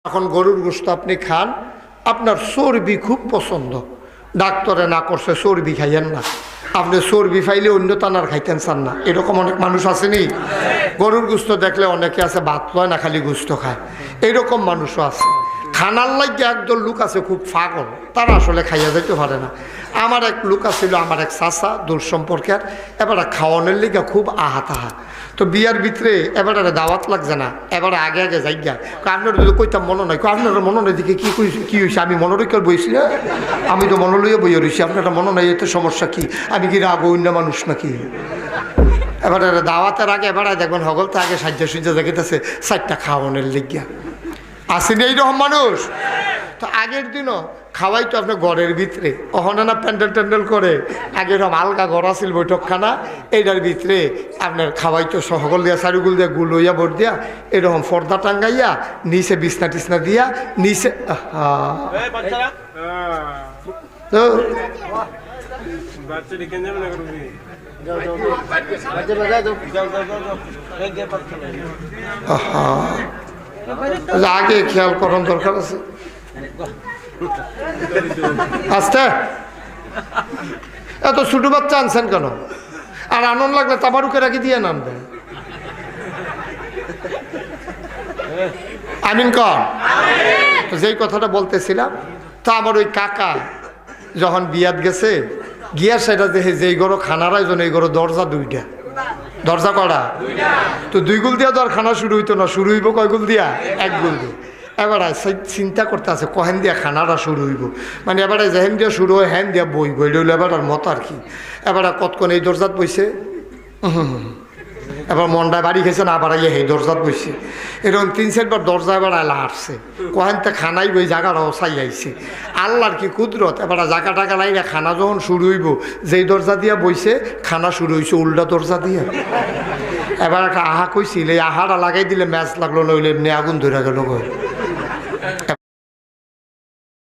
এখন গরুর গোশত আপনি খান, আপনার চর্বি খুব পছন্দ, ডাক্তারে না করছে চর্বি খাইয়েন না, আপনি চর্বি ফাইলে অন্য টানার খাইতেন চান না, এরকম অনেক মানুষ আসেনি। গরুর গোশত দেখলে অনেকে আছে ভাত লয় না, খালি গোশত খায়, এইরকম মানুষও আছে। খানার লাগে একদল লোক আছে খুব পাগল, তারা আসলে খাইয়া যাইতে পারে না। আমার এক লোক আছিল, আমার এক চাচা দূর সম্পর্কের, এবার খাওয়ানোর লিগে খুব আহা তাহা। তো বিয়ার ভিতরে এবারে দাওয়াত লাগছে না, এবারে আগে আগে যাই গা, আপনার যদি কইতাম মনে নয়, আপনার মনে নয় দিকে কী হয়েছে, আমি মনোরক্ষার বইছি না, আমি তো মনোলইয়া বইয়া রয়েছি, আপনারা মনে নয় এতে সমস্যা কি, আমি কি রাগ অন্য মানুষ নাকি। এবারে দাওয়াতের আগে এবারে দেখবেন হগলতে আগে সাজ্জা সুজ্জা দেখিতেছে 4টা খাওয়ানোর লিগিয়া আসেনি এইরকম মানুষ। তো আগের দিনও খাওয়াই তো আপনার ঘরের ভিতরে, ওখানে না প্যান্ডেল ট্যান্ডেল করে, আগের আলগা ঘর আছিল বৈঠকখানা, এইটার ভিতরে আপনার খাওয়াই তো সকল দিয়া চারিগুল দিয়া গুল হইয়া ভোট দিয়া এরকম পর্দা টাঙ্গাইয়া নিচে বিছনা টিছনা দিয়া নিচে আগে খেয়াল করার দরকার আছে। আস্তে এত ছোট বাচ্চা আনছেন কেন? আর আনন্দ লাগলে তাবারুকে রাখি দিয়ে নামবেন। আমিন কর। তো যেই কথাটা বলতেছিলাম, তা আমার ওই কাকা যখন বিয়াত গেছে, গিয়া সেটা দেখে যেই ঘরো খানার আয়োজন, এই ঘরো দরজা 2টা, দরজা কটা, তো 2 গুল দিয়া তো আর খানা শুরু হইতো না, শুরু হইব কয় গুল দিয়া, 1 গুল দিয়ে। এবারে চিন্তা করতে আছে কহেন দিয়া খানাটা শুরু হইব, মানে এবারে যেহেন দিয়া শুরু হয় হ্যান দিয়া বই হইল এবার মতো আর কি। এবারে কতক্ষণ এই দরজাত বইছে, এবার মন্ডায় বাড়ি খেয়েছে না, বাড়াইয়া সেই দরজাত বইছে, এরকম 3-4 বার দরজা এবার আলা আসছে, কহেন তে খানাই বই জায়গাটাও চাই আইছে, আল্লাহর কি কুদরত। এবার জায়গা টাকা নাই, খানা যখন শুরু হইব, যেই দরজা দিয়া বইছে খানা শুরু হয়েছে উল্টা দরজা দিয়া। এবার একটা আহা কইছিল, এই আহাটা লাগাই দিলে ম্যাচ লাগলো, নইলে এমনি আগুন ধরে গেল।